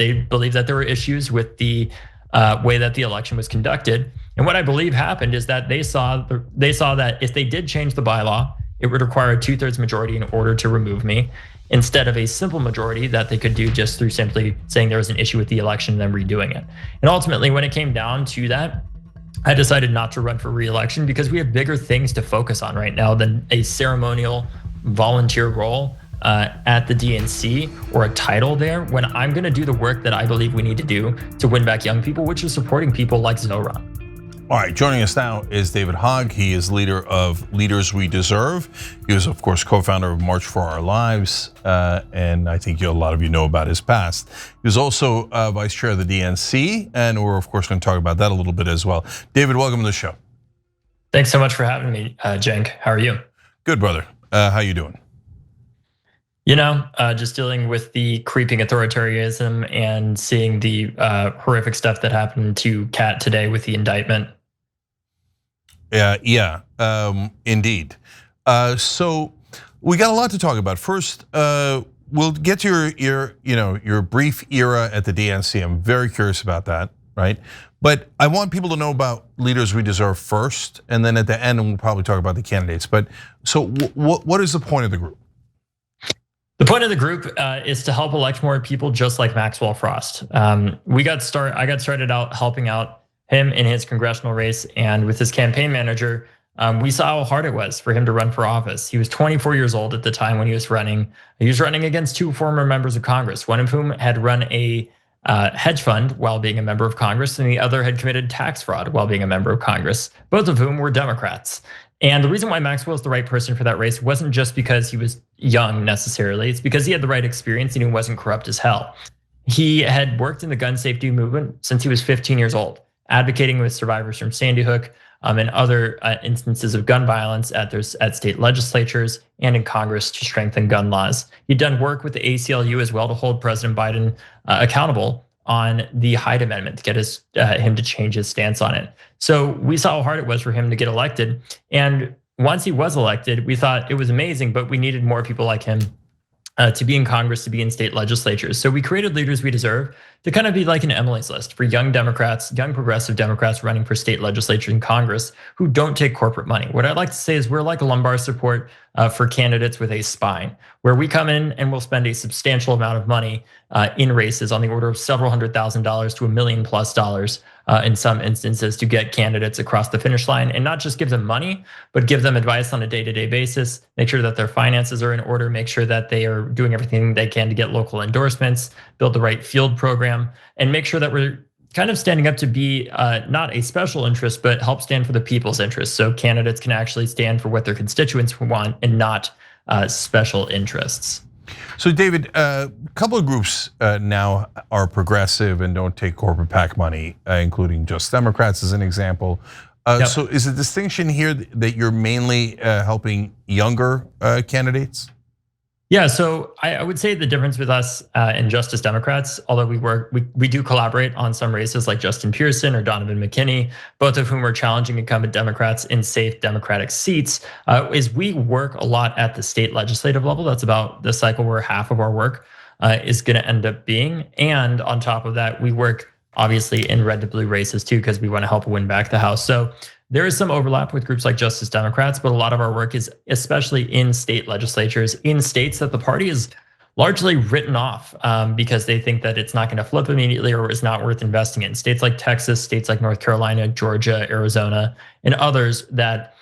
They believe that there were issues with the way that the election was conducted. And what I believe happened is that they saw that if they did change the bylaw, it would require a 2/3 majority in order to remove me, instead of a simple majority that they could do just through simply saying there was an issue with the election and then redoing it. And ultimately, when it came down to that, I decided not to run for re-election because we have bigger things to focus on right now than a ceremonial volunteer role at the DNC or a title there, when I'm going to do the work that I believe we need to do to win back young people, which is supporting people like Zoran. All right, joining us now is David Hogg. He is leader of Leaders We Deserve. He was, of course, co-founder of March for Our Lives, and I think a lot of you know about his past. He was also vice chair of the DNC, and we're, of course, going to talk about that a little bit as well. David, welcome to the show. Thanks so much for having me, Cenk. How are you? Good, brother. How you doing? You know, just dealing with the creeping authoritarianism and seeing the horrific stuff that happened to Kat today with the indictment. Yeah, indeed. So we got a lot to talk about. First, we'll get to your brief era at the DNC. I'm very curious about that, right? But I want people to know about Leaders We Deserve first, and then at the end we'll probably talk about the candidates. But so what is the point of the group? The point of the group is to help elect more people just like Maxwell Frost. I got started out helping out him in his congressional race, and with his campaign manager, we saw how hard it was for him to run for office. He was 24 years old at the time when he was running. He was running against 2 former members of Congress, one of whom had run a hedge fund while being a member of Congress, and the other had committed tax fraud while being a member of Congress, both of whom were Democrats. And the reason why Maxwell is the right person for that race wasn't just because he was young necessarily, it's because he had the right experience and he wasn't corrupt as hell. He had worked in the gun safety movement since he was 15 years old, advocating with survivors from Sandy Hook and other instances of gun violence at state legislatures and in Congress to strengthen gun laws. He'd done work with the ACLU as well to hold President Biden accountable on the Hyde Amendment to get him to change his stance on it. So we saw how hard it was for him to get elected. And once he was elected, we thought it was amazing, but we needed more people like him to be in Congress, to be in state legislatures. So we created Leaders We Deserve to kind of be like an Emily's List for young Democrats, young progressive Democrats running for state legislature and Congress who don't take corporate money. What I'd like to say is we're like a lumbar support for candidates with a spine, where we come in and we'll spend a substantial amount of money in races on the order of several $100,000 to $1 million+ in some instances to get candidates across the finish line, and not just give them money, but give them advice on a day-to-day basis, make sure that their finances are in order, make sure that they are doing everything they can to get local endorsements, build the right field program, and make sure that we're kind of standing up to be not a special interest, but help stand for the people's interests. So candidates can actually stand for what their constituents want and not special interests. So David, a couple of groups now are progressive and don't take corporate PAC money, including Just Democrats as an example. Yep. So is the distinction here that you're mainly helping younger candidates? Yeah, so I would say the difference with us and Justice Democrats, although we do collaborate on some races like Justin Pearson or Donovan McKinney, both of whom are challenging incumbent Democrats in safe Democratic seats, is we work a lot at the state legislative level. That's about the cycle where half of our work is going to end up being. And on top of that, we work obviously in red to blue races too, because we want to help win back the House. So there is some overlap with groups like Justice Democrats, but a lot of our work is especially in state legislatures, in states that the party is largely written off because they think that it's not going to flip immediately or is not worth investing in. States like Texas, states like North Carolina, Georgia, Arizona, and others that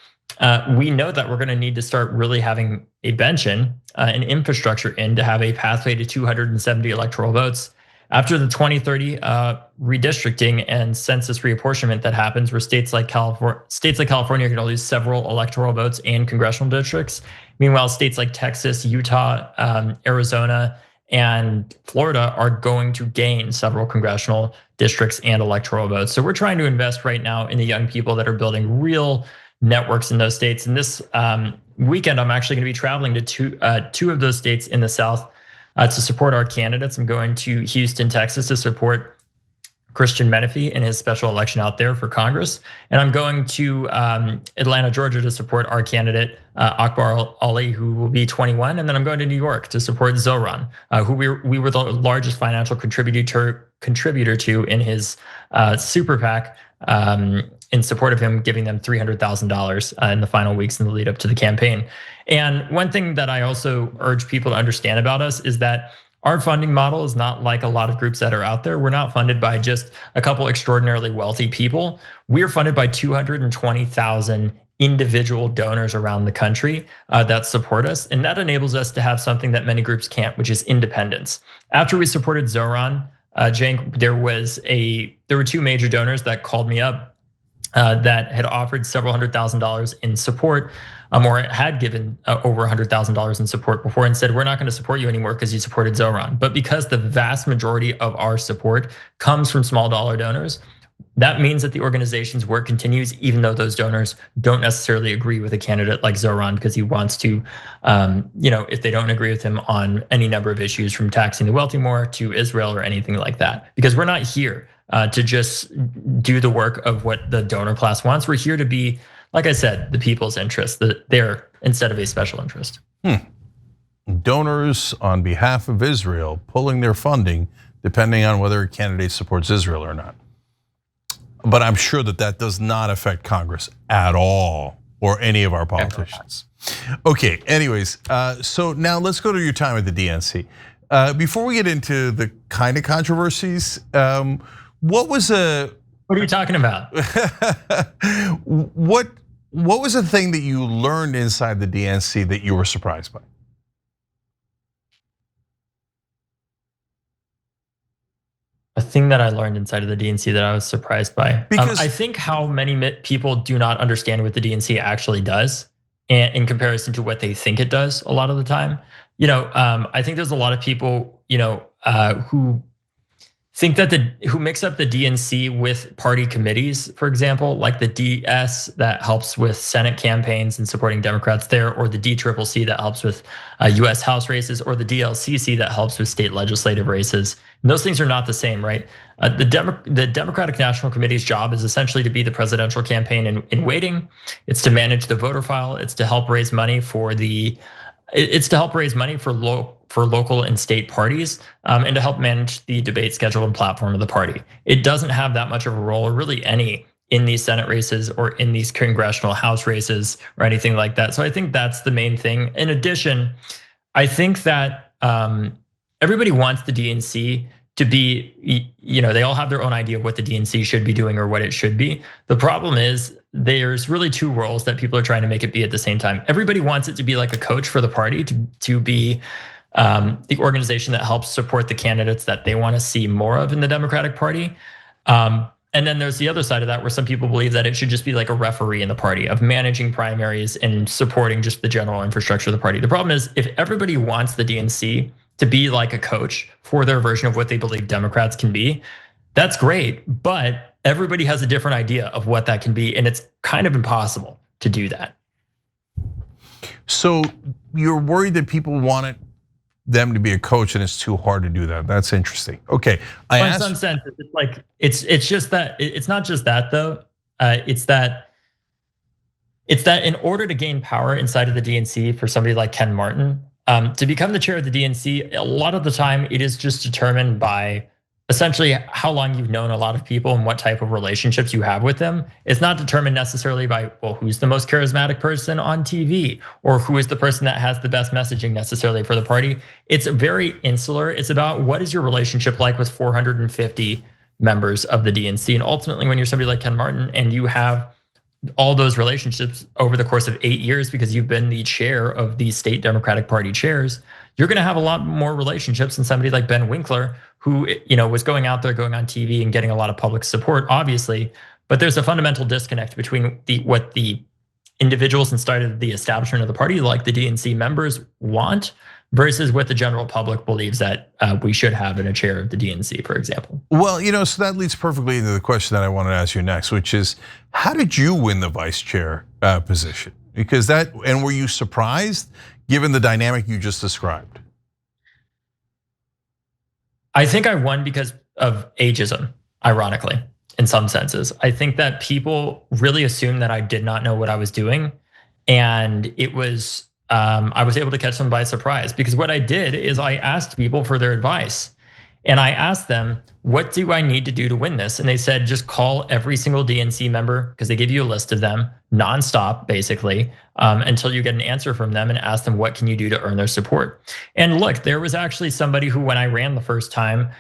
we know that we're going to need to start really having a bench in, an infrastructure in, to have a pathway to 270 electoral votes after the 2030 redistricting and census reapportionment that happens, where states like California are going to lose several electoral votes and congressional districts. Meanwhile, states like Texas, Utah, Arizona, and Florida are going to gain several congressional districts and electoral votes. So we're trying to invest right now in the young people that are building real networks in those states. And this weekend, I'm actually going to be traveling to two of those states in the South to support our candidates. I'm going to Houston, Texas to support Christian Menifee in his special election out there for Congress. And I'm going to Atlanta, Georgia to support our candidate, Akbar Ali, who will be 21. And then I'm going to New York to support Zoran, who we were the largest financial contributor to in his super PAC, in support of him, giving them $300,000 in the final weeks in the lead up to the campaign. And one thing that I also urge people to understand about us is that our funding model is not like a lot of groups that are out there. We're not funded by just a couple extraordinarily wealthy people. We're funded by 220,000 individual donors around the country that support us. And that enables us to have something that many groups can't, which is independence. After we supported Zoran, Cenk, there were two major donors that called me up that had offered several $100,000 in support, or had given over $100,000 in support before, and said, we're not going to support you anymore because you supported Zoran. But because the vast majority of our support comes from small dollar donors, that means that the organization's work continues, even though those donors don't necessarily agree with a candidate like Zoran, because he wants to, if they don't agree with him on any number of issues, from taxing the wealthy more to Israel or anything like that. Because we're not here to just do the work of what the donor class wants. We're here to be, like I said, the people's interest, there instead of a special interest. Donors on behalf of Israel pulling their funding depending on whether a candidate supports Israel or not. But I'm sure that does not affect Congress at all, or any of our politicians. Okay, anyways, so now let's go to your time at the DNC. Before we get into the kind of controversies, what was What are you talking about? What was the thing that you learned inside the DNC that you were surprised by? A thing that I learned inside of the DNC that I was surprised by. Because I think how many people do not understand what the DNC actually does, in comparison to what they think it does a lot of the time. I think there's a lot of people, who think that who mix up the DNC with party committees, for example, like the DS that helps with Senate campaigns and supporting Democrats there, or the DCCC that helps with US House races, or the DLCC that helps with state legislative races. And those things are not the same, right? The Democratic National Committee's job is essentially to be the presidential campaign in waiting. It's to manage the voter file. It's to help raise money for local and state parties, and to help manage the debate schedule and platform of the party. It doesn't have that much of a role, or really any, in these Senate races or in these congressional House races or anything like that. So I think that's the main thing. In addition, I think that everybody wants the DNC to be, they all have their own idea of what the DNC should be doing or what it should be. The problem is there's really two roles that people are trying to make it be at the same time. Everybody wants it to be like a coach for the party, to be the organization that helps support the candidates that they want to see more of in the Democratic Party. And then there's the other side of that, where some people believe that it should just be like a referee in the party, of managing primaries and supporting just the general infrastructure of the party. The problem is, if everybody wants the DNC to be like a coach for their version of what they believe Democrats can be, that's great, but everybody has a different idea of what that can be, and it's kind of impossible to do that. So you're worried that people want them to be a coach, and it's too hard to do that. That's interesting. Okay, in some sense, it's like it's just that it's not just that though. It's that in order to gain power inside of the DNC for somebody like Ken Martin, to become the chair of the DNC, a lot of the time it is just determined by essentially how long you've known a lot of people and what type of relationships you have with them. It's not determined necessarily by, well, who's the most charismatic person on TV, or who is the person that has the best messaging necessarily for the party. It's very insular. It's about, what is your relationship like with 450 members of the DNC? And ultimately, when you're somebody like Ken Martin and you have all those relationships over the course of 8 years, because you've been the chair of the state Democratic Party chairs, you're going to have a lot more relationships than somebody like Ben Winkler, who was going out there, going on TV and getting a lot of public support, obviously. But there's a fundamental disconnect between what the individuals inside of the establishment of the party, like the DNC members, want, versus what the general public believes that we should have in a chair of the DNC, for example. Well, so that leads perfectly into the question that I wanted to ask you next, which is, how did you win the vice chair position? Because and were you surprised given the dynamic you just described? I think I won because of ageism. ironically, in some senses. I think that people really assumed that I did not know what I was doing. And it was, I was able to catch them by surprise because what I did is I asked people for their advice. And I asked them, what do I need to do to win this? And they said, just call every single DNC member, because they give you a list of them nonstop, basically, until you get an answer from them, and ask them, what can you do to earn their support? And look, there was actually somebody who, when I ran the first time,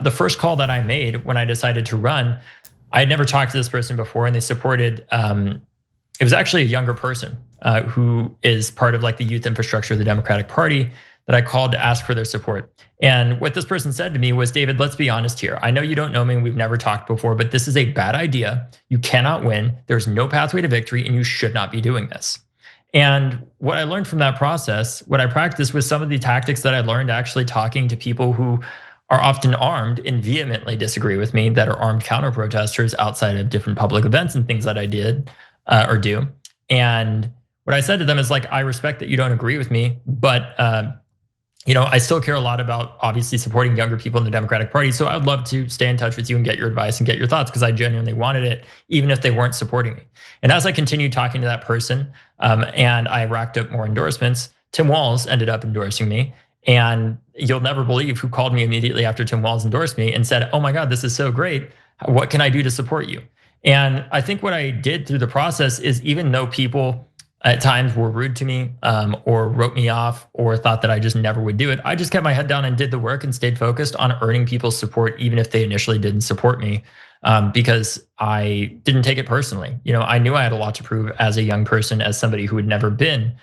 the first call that I made when I decided to run, I had never talked to this person before, and they supported, it was actually a younger person who is part of like the youth infrastructure of the Democratic Party, that I called to ask for their support. And what this person said to me was, David, let's be honest here. I know you don't know me, we've never talked before, but this is a bad idea. You cannot win. There's no pathway to victory, and you should not be doing this. And what I learned from that process, what I practiced was some of the tactics that I learned actually talking to people who are often armed and vehemently disagree with me, that are armed counter protesters outside of different public events and things that I did or do. And what I said to them is like, I respect that you don't agree with me, but I still care a lot about obviously supporting younger people in the Democratic Party. So I would love to stay in touch with you and get your advice and get your thoughts, because I genuinely wanted it, even if they weren't supporting me. And as I continued talking to that person, and I racked up more endorsements, Tim Walz ended up endorsing me. And you'll never believe who called me immediately after Tim Walz endorsed me and said, oh my God, this is so great. What can I do to support you? And I think what I did through the process is, even though people at times were rude to me, or wrote me off, or thought that I just never would do it, I just kept my head down and did the work and stayed focused on earning people's support, even if they initially didn't support me, because I didn't take it personally. I knew I had a lot to prove as a young person, as somebody who had never been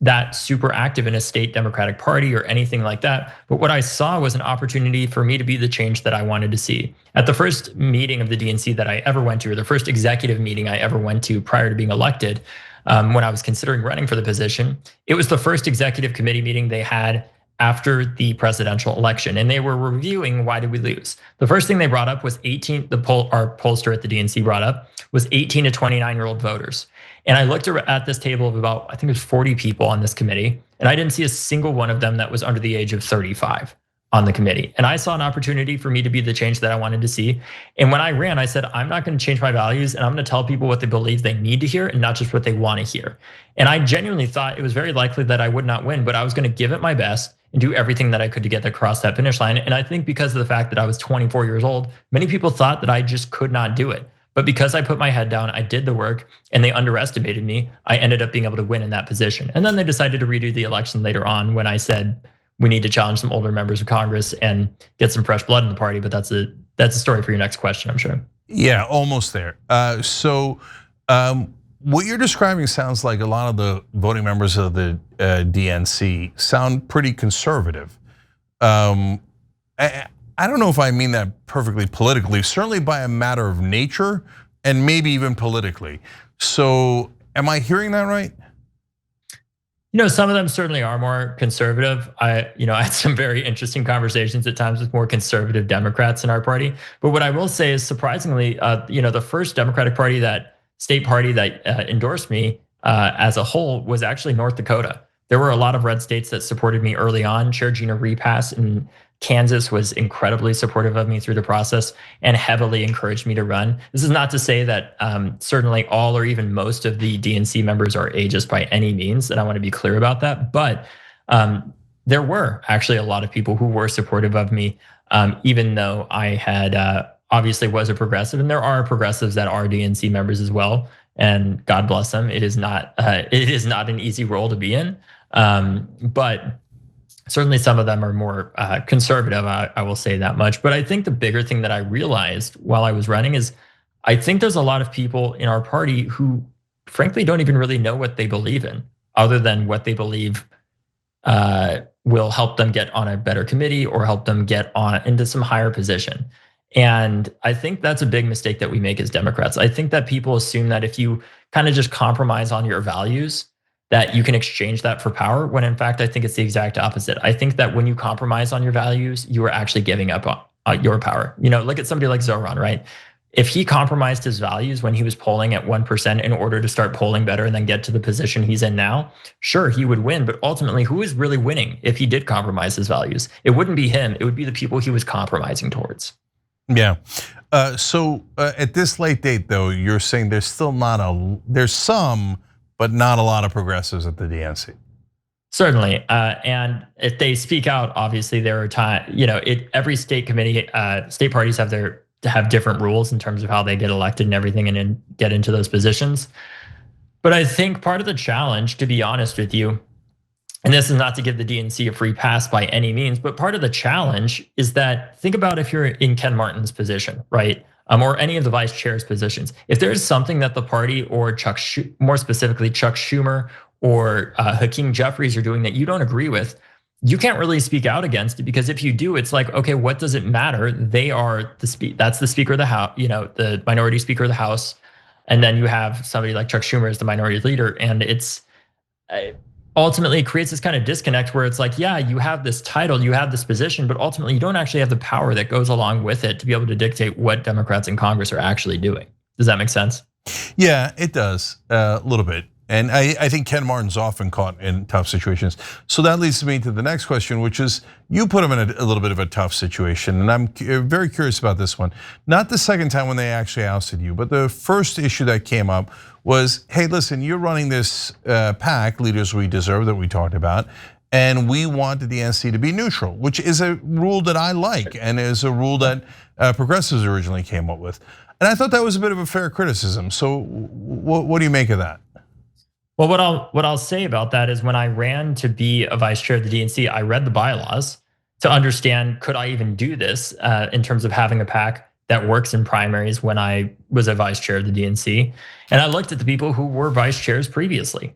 that super active in a state Democratic Party or anything like that. But what I saw was an opportunity for me to be the change that I wanted to see. At the first meeting of the DNC that I ever went to, or the first executive meeting I ever went to prior to being elected, when I was considering running for the position, it was the first executive committee meeting they had after the presidential election, and they were reviewing why did we lose. The first thing they brought up was our pollster at the DNC brought up was 18 to 29-year-old voters. And I looked at this table of about, I think it was 40 people on this committee, and I didn't see a single one of them that was under the age of 35 on the committee. And I saw an opportunity for me to be the change that I wanted to see. And when I ran, I said, I'm not going to change my values, and I'm going to tell people what they believe they need to hear and not just what they want to hear. And I genuinely thought it was very likely that I would not win, but I was going to give it my best and do everything that I could to get across that finish line. And I think because of the fact that I was 24 years old, many people thought that I just could not do it. But because I put my head down, I did the work, and they underestimated me, I ended up being able to win in that position. And then they decided to redo the election later on, when I said, we need to challenge some older members of Congress and get some fresh blood in the party. But that's a story for your next question, I'm sure. Yeah, almost there. What you're describing sounds like a lot of the voting members of the DNC sound pretty conservative. I don't know if I mean that perfectly politically, certainly by a matter of nature, and maybe even politically. So am I hearing that right? Some of them certainly are more conservative. I had some very interesting conversations at times with more conservative Democrats in our party. But what I will say is, surprisingly, the first Democratic Party, that state party that endorsed me as a whole, was actually North Dakota. There were a lot of red states that supported me early on. Chair Gina Repass in Kansas was incredibly supportive of me through the process and heavily encouraged me to run. This is not to say that certainly all or even most of the DNC members are ageist by any means, and I want to be clear about that. But there were actually a lot of people who were supportive of me, even though I had obviously was a progressive, and there are progressives that are DNC members as well. And God bless them. It is not an easy role to be in, but certainly some of them are more conservative, I will say that much. But I think the bigger thing that I realized while I was running is, I think there's a lot of people in our party who frankly don't even really know what they believe in, other than what they believe will help them get on a better committee or help them get on into some higher position. And I think that's a big mistake that we make as Democrats. I think that people assume that if you kind of just compromise on your values, that you can exchange that for power, when in fact, I think it's the exact opposite. I think that when you compromise on your values, you are actually giving up on your power. Look at somebody like Zoran, right? If he compromised his values when he was polling at 1% in order to start polling better and then get to the position he's in now, sure, he would win. But ultimately, who is really winning if he did compromise his values? It wouldn't be him. It would be the people he was compromising towards. Yeah. So at this late date, though, you're saying there's still there's some, but not a lot of progressives at the DNC. Certainly, and if they speak out, obviously there are time. Every state committee, state parties have different rules in terms of how they get elected and everything, and then get into those positions. But I think part of the challenge, to be honest with you, and this is not to give the DNC a free pass by any means, but part of the challenge is that think about if you're in Ken Martin's position, right? Or any of the vice chair's positions. If there's something that the party or more specifically Chuck Schumer or Hakeem Jeffries are doing that you don't agree with, you can't really speak out against it, because if you do, it's like, okay, what does it matter? They are that's the Speaker of the House, the minority Speaker of the House, and then you have somebody like Chuck Schumer as the minority leader, and it's ultimately creates this kind of disconnect where it's like, yeah, you have this title, you have this position, but ultimately you don't actually have the power that goes along with it to be able to dictate what Democrats in Congress are actually doing. Does that make sense? Yeah, it does a little bit. And I think Ken Martin's often caught in tough situations. So that leads me to the next question, which is you put him in a little bit of a tough situation. And I'm very curious about this one. Not the second time when they actually ousted you, but the first issue that came up was, hey, listen, you're running this PAC, Leaders We Deserve, that we talked about, and we want the DNC to be neutral, which is a rule that I like and is a rule that progressives originally came up with. And I thought that was a bit of a fair criticism. So what do you make of that? Well, what I'll say about that is when I ran to be a vice chair of the DNC, I read the bylaws to understand, could I even do this in terms of having a PAC that works in primaries when I was a vice chair of the DNC. And I looked at the people who were vice chairs previously,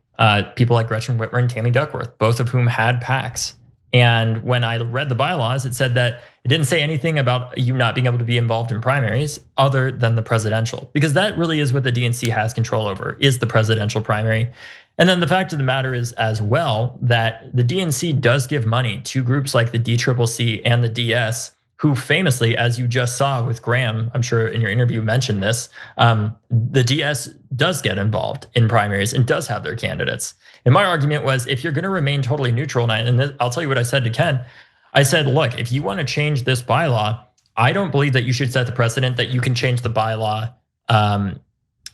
people like Gretchen Whitmer and Tammy Duckworth, both of whom had PACs. And when I read the bylaws, it said that it didn't say anything about you not being able to be involved in primaries other than the presidential, because that really is what the DNC has control over, is the presidential primary. And then the fact of the matter is as well that the DNC does give money to groups like the DCCC and the DS, who famously, as you just saw with Graham, I'm sure in your interview mentioned this, the DS does get involved in primaries and does have their candidates. And my argument was, if you're going to remain totally neutral, and I'll tell you what I said to Ken. I said, look, if you want to change this bylaw, I don't believe that you should set the precedent that you can change the bylaw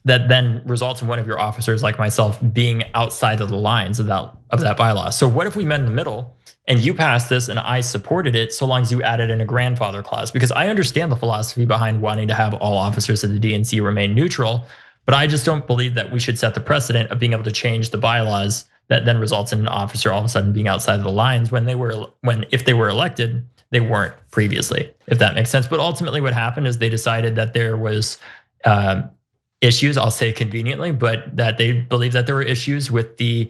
that then results in one of your officers like myself being outside of the lines of that bylaw. So what if we met in the middle and you passed this and I supported it, so long as you added in a grandfather clause? Because I understand the philosophy behind wanting to have all officers of the DNC remain neutral, but I just don't believe that we should set the precedent of being able to change the bylaws that then results in an officer all of a sudden being outside of the lines when if they were elected, they weren't previously, if that makes sense. But ultimately what happened is they decided that there was issues, I'll say conveniently, but that they believed that there were issues with the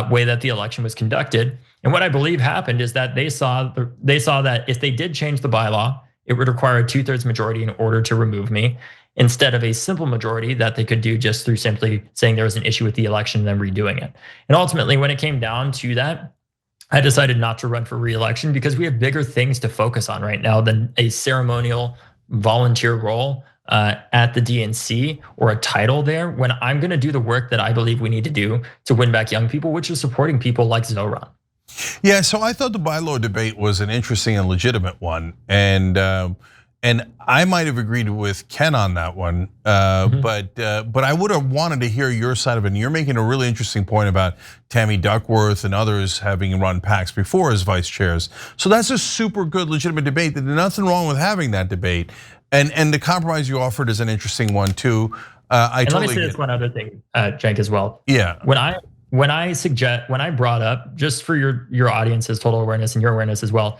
way that the election was conducted. And what I believe happened is that they saw that if they did change the bylaw, it would require a 2/3 majority in order to remove me, instead of a simple majority that they could do just through simply saying there was an issue with the election and then redoing it. And ultimately, when it came down to that, I decided not to run for re-election because we have bigger things to focus on right now than a ceremonial volunteer role at the DNC or a title there, when I'm going to do the work that I believe we need to do to win back young people, which is supporting people like Zoran. Yeah, so I thought the bylaw debate was an interesting and legitimate one, and I might have agreed with Ken on that one, but I would have wanted to hear your side of it. And you're making a really interesting point about Tammy Duckworth and others having run PACs before as vice chairs. So that's a super good, legitimate debate. There's nothing wrong with having that debate, and the compromise you offered is an interesting one too. Let me say this one other thing, Cenk, as well. Yeah. When I brought up, just for your audience's total awareness and your awareness as well,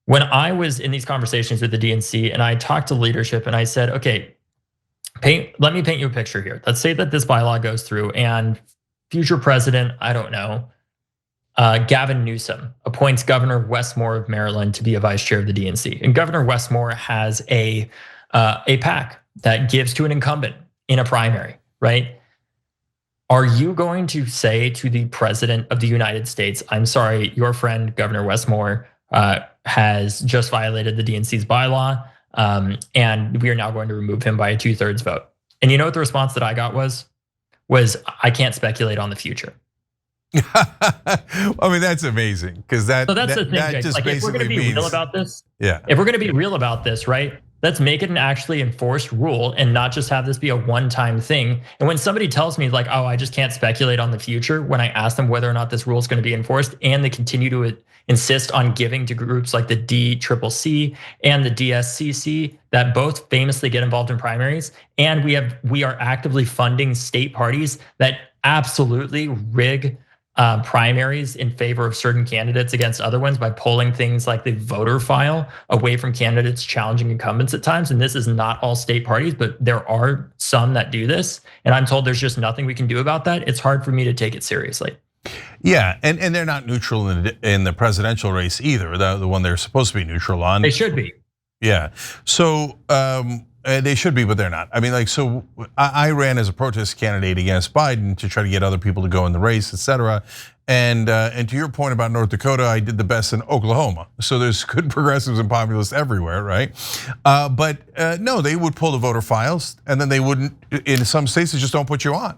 when I was in these conversations with the DNC and I talked to leadership and I said, okay, let me paint you a picture here. Let's say that this bylaw goes through and future president, I don't know, Gavin Newsom appoints Governor Westmore of Maryland to be a vice chair of the DNC. And Governor Westmore has a PAC that gives to an incumbent in a primary, right? Are you going to say to the president of the United States, I'm sorry, your friend Governor Westmore has just violated the DNC's bylaw, and we are now going to remove him by a 2/3 vote? And you know what the response that I got was I can't speculate on the future. I mean, that's amazing, because that's the thing, that just like, if we're going to be real about this, yeah. If we're going to be real about this, right? Let's make it an actually enforced rule and not just have this be a one-time thing. And when somebody tells me like, oh, I just can't speculate on the future, when I ask them whether or not this rule is going to be enforced, and they continue to insist on giving to groups like the DCCC and the DSCC that both famously get involved in primaries, and we are actively funding state parties that absolutely rig primaries in favor of certain candidates against other ones by pulling things like the voter file away from candidates challenging incumbents at times. And this is not all state parties, but there are some that do this. And I'm told there's just nothing we can do about that. It's hard for me to take it seriously. Yeah, and they're not neutral in the presidential race either, the one they're supposed to be neutral on. They should be. Yeah, so they should be, but they're not. I mean, like, so I ran as a protest candidate against Biden to try to get other people to go in the race, et cetera. And to your point about North Dakota, I did the best in Oklahoma. So there's good progressives and populists everywhere, right? But no, they would pull the voter files, and then they wouldn't. In some states, they just don't put you on.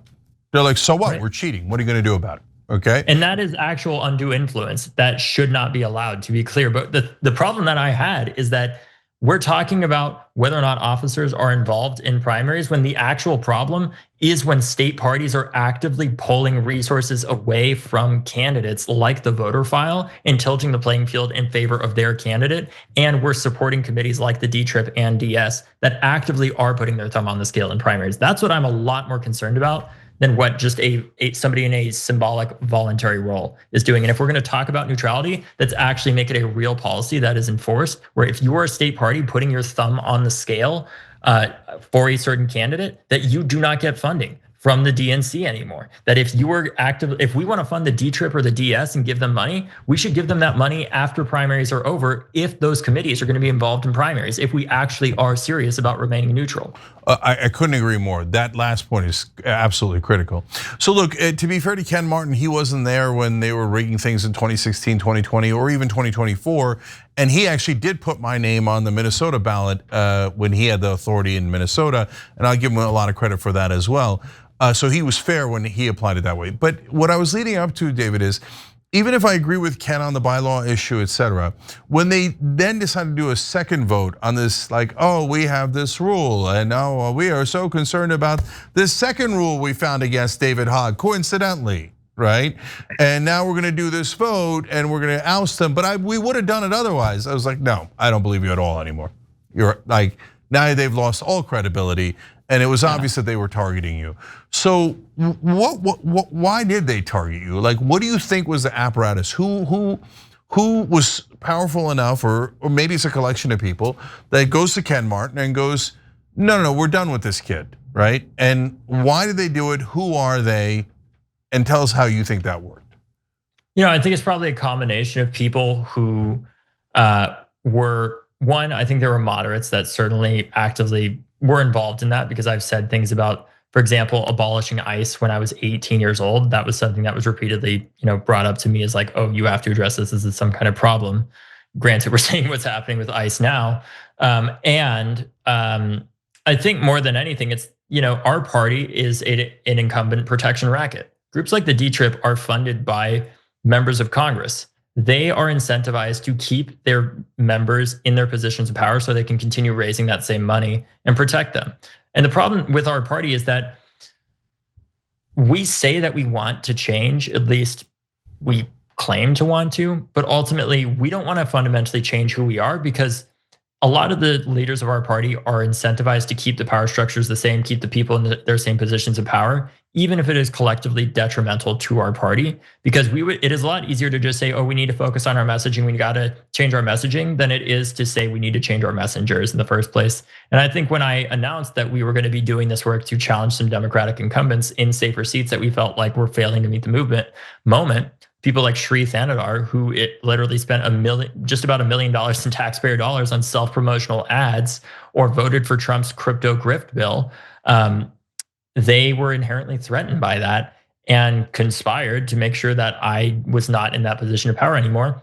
They're like, so what? Right. We're cheating. What are you going to do about it? Okay. And that is actual undue influence that should not be allowed, to be clear. But the problem that I had is that we're talking about whether or not officers are involved in primaries when the actual problem is when state parties are actively pulling resources away from candidates like the voter file and tilting the playing field in favor of their candidate. And we're supporting committees like the DTRIP and DS that actively are putting their thumb on the scale in primaries. That's what I'm a lot more concerned about than what just somebody in a symbolic voluntary role is doing. And if we're gonna talk about neutrality, let's actually make it a real policy that is enforced, where if you are a state party putting your thumb on the scale for a certain candidate, that you do not get funding from the DNC anymore. That if you were active, if we want to fund the DTRIP or the DS and give them money, we should give them that money after primaries are over if those committees are going to be involved in primaries, if we actually are serious about remaining neutral. I couldn't agree more. That last point is absolutely critical. So look, to be fair to Ken Martin, he wasn't there when they were rigging things in 2016, 2020, or even 2024. And he actually did put my name on the Minnesota ballot when he had the authority in Minnesota. And I'll give him a lot of credit for that as well. So he was fair when he applied it that way. But what I was leading up to, David, is even if I agree with Ken on the bylaw issue, et cetera, when they then decided to do a second vote on this, like, oh, we have this rule, and oh, we are so concerned about this second rule we found against David Hogg, coincidentally, right? And now we're gonna do this vote and we're gonna oust them, but we would have done it otherwise. I was like, no, I don't believe you at all anymore. You're like, now they've lost all credibility. And it was obvious that they were targeting you. So why did they target you? Like, what do you think was the apparatus? Who was powerful enough, or maybe it's a collection of people that goes to Ken Martin and goes, no, we're done with this kid, right? And why did they do it? Who are they? And tell us how you think that worked. You know, I think it's probably a combination of people who were, one, I think there were moderates that certainly actively were involved in that, because I've said things about, for example, abolishing ICE when I was 18 years old. That was something that was repeatedly, brought up to me as like, oh, you have to address this as some kind of problem. Granted, we're seeing what's happening with ICE now. And I think more than anything, it's, our party is an incumbent protection racket. Groups like the DTRIP are funded by members of Congress. They are incentivized to keep their members in their positions of power so they can continue raising that same money and protect them. And the problem with our party is that we say that we want to change, at least we claim to want to, but ultimately we don't want to fundamentally change who we are, because a lot of the leaders of our party are incentivized to keep the power structures the same, keep the people in their same positions of power, even if it is collectively detrimental to our party. Because it is a lot easier to just say, oh, we need to focus on our messaging, we got to change our messaging, than it is to say we need to change our messengers in the first place. And I think when I announced that we were going to be doing this work to challenge some Democratic incumbents in safer seats that we felt like were failing to meet the moment, people like Shri Thanadar, who it literally spent just about $1 million in taxpayer dollars on self-promotional ads, or voted for Trump's crypto grift bill, they were inherently threatened by that and conspired to make sure that I was not in that position of power anymore.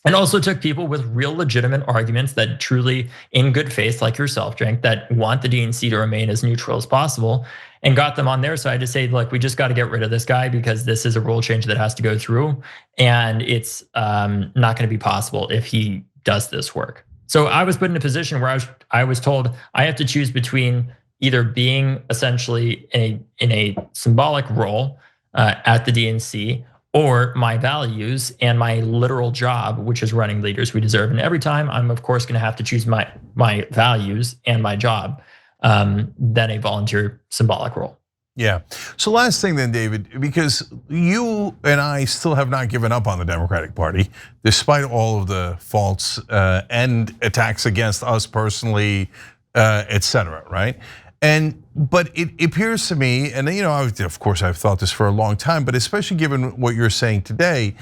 And also took people with real legitimate arguments that truly, in good faith, like yourself, Cenk, that want the DNC to remain as neutral as possible, and got them on their side to say, look, we just got to get rid of this guy because this is a rule change that has to go through, and it's not going to be possible if he does this work. So I was put in a position where I was told I have to choose between either being essentially in a symbolic role at the DNC, or my values and my literal job, which is running Leaders We Deserve. And every time I'm of course going to have to choose my values and my job than a volunteer symbolic role. Yeah. So last thing then, David, because you and I still have not given up on the Democratic Party, despite all of the faults and attacks against us personally, et cetera, right? But it appears to me, and of course I've thought this for a long time, but especially given what you're saying today,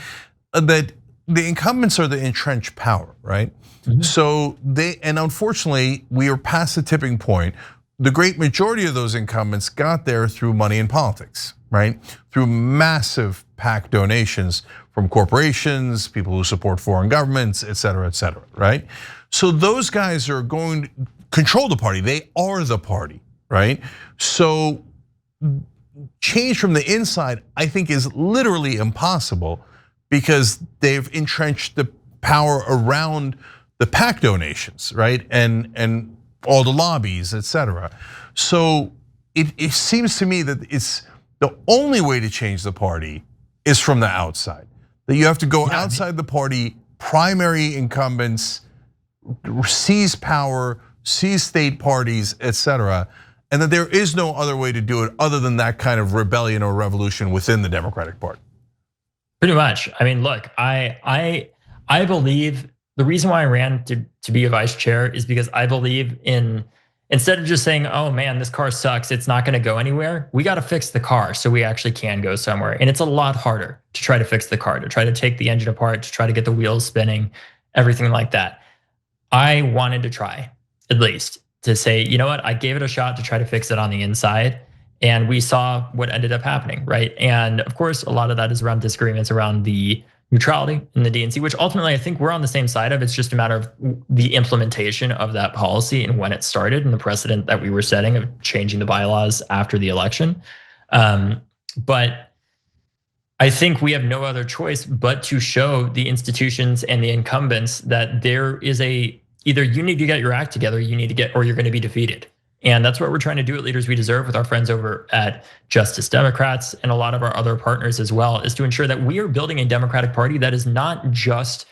that the incumbents are the entrenched power, right? Mm-hmm. So and unfortunately, we are past the tipping point. The great majority of those incumbents got there through money in politics, right? Through massive PAC donations from corporations, people who support foreign governments, et cetera, right? So those guys are going to control the party. They are the party, right? So change from the inside, I think, is literally impossible because they've entrenched the power around the PAC donations, right? And all the lobbies, et cetera. So it seems to me that it's the only way to change the party is from the outside. That you have to go outside the party, primary incumbents, seize power, seize state parties, et cetera, and that there is no other way to do it other than that kind of rebellion or revolution within the Democratic Party. Pretty much. I mean, look, I believe the reason why I ran to be a vice chair is because I believe in, instead of just saying, oh man, this car sucks, it's not gonna go anywhere, we gotta fix the car so we actually can go somewhere. And it's a lot harder to try to fix the car, to try to take the engine apart, to try to get the wheels spinning, everything like that. I wanted to try, at least, to say, you know what, I gave it a shot to try to fix it on the inside. And we saw what ended up happening, right? And of course, a lot of that is around disagreements around the neutrality in the DNC, which ultimately I think we're on the same side of. It's just a matter of the implementation of that policy and when it started and the precedent that we were setting of changing the bylaws after the election. But I think we have no other choice but to show the institutions and the incumbents that there is either you need to get your act together, or you're going to be defeated. And that's what we're trying to do at Leaders We Deserve with our friends over at Justice Democrats and a lot of our other partners as well, is to ensure that we are building a Democratic Party that is not just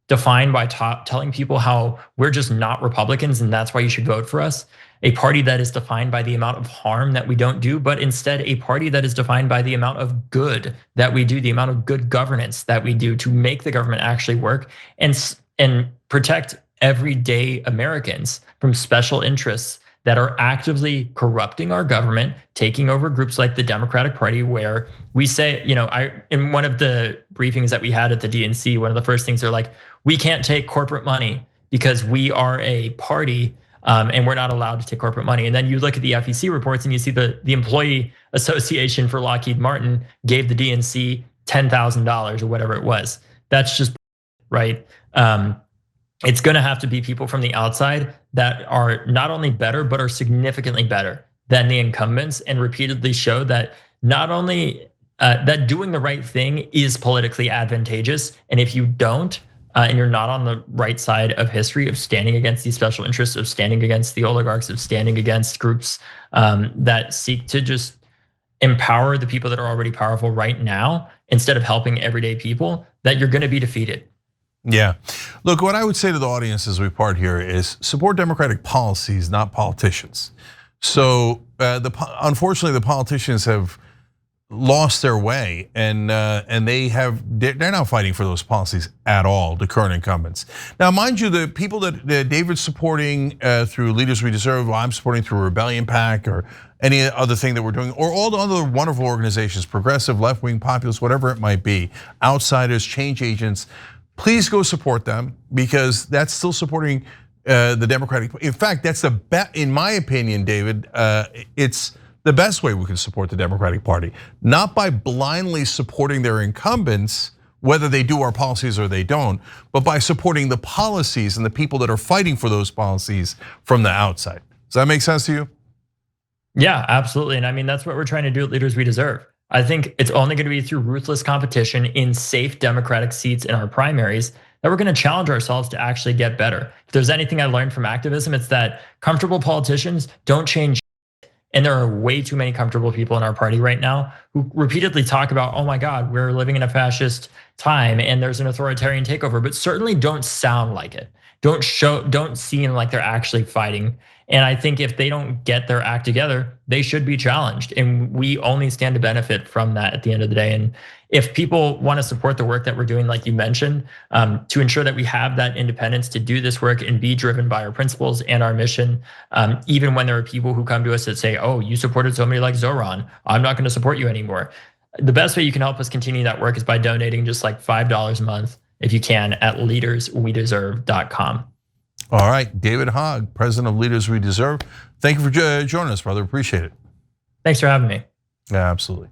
defined by telling people how we're just not Republicans and that's why you should vote for us. A party that is defined by the amount of harm that we don't do, but instead a party that is defined by the amount of good that we do, the amount of good governance that we do to make the government actually work and protect everyday Americans from special interests that are actively corrupting our government, taking over groups like the Democratic Party, where we say, in one of the briefings that we had at the DNC, one of the first things they're like, we can't take corporate money because we are a party and we're not allowed to take corporate money. And then you look at the FEC reports and you see the Employee Association for Lockheed Martin gave the DNC $10,000 or whatever it was. That's just right. It's going to have to be people from the outside that are not only better, but are significantly better than the incumbents, and repeatedly show that not only that doing the right thing is politically advantageous, and if you don't, and you're not on the right side of history of standing against these special interests, of standing against the oligarchs, of standing against groups that seek to just empower the people that are already powerful right now, instead of helping everyday people, that you're going to be defeated. Yeah, look, what I would say to the audience as we part here is support Democratic policies, not politicians. So unfortunately, the politicians have lost their way, and they're not fighting for those policies at all, the current incumbents. Now, mind you, the people that David's supporting through Leaders We Deserve, I'm supporting through Rebellion PAC or any other thing that we're doing, or all the other wonderful organizations, progressive, left-wing, populist, whatever it might be, outsiders, change agents, please go support them, because that's still supporting the Democratic. In fact, that's in my opinion, David, it's the best way we can support the Democratic Party, not by blindly supporting their incumbents, whether they do our policies or they don't, but by supporting the policies and the people that are fighting for those policies from the outside. Does that make sense to you? Yeah, absolutely. And I mean, that's what we're trying to do at Leaders We Deserve. I think it's only going to be through ruthless competition in safe Democratic seats in our primaries that we're going to challenge ourselves to actually get better. If there's anything I learned from activism, it's that comfortable politicians don't change. And there are way too many comfortable people in our party right now who repeatedly talk about, oh my God, we're living in a fascist time and there's an authoritarian takeover, but certainly don't sound like it. Don't seem like they're actually fighting. And I think if they don't get their act together, they should be challenged. And we only stand to benefit from that at the end of the day. And if people want to support the work that we're doing, like you mentioned, to ensure that we have that independence to do this work and be driven by our principles and our mission, even when there are people who come to us that say, oh, you supported somebody like Zoran, I'm not going to support you anymore. The best way you can help us continue that work is by donating just like $5 a month, if you can, at leaderswedeserve.com. All right, David Hogg, president of Leaders We Deserve. Thank you for joining us, brother. Appreciate it. Thanks for having me. Yeah, absolutely.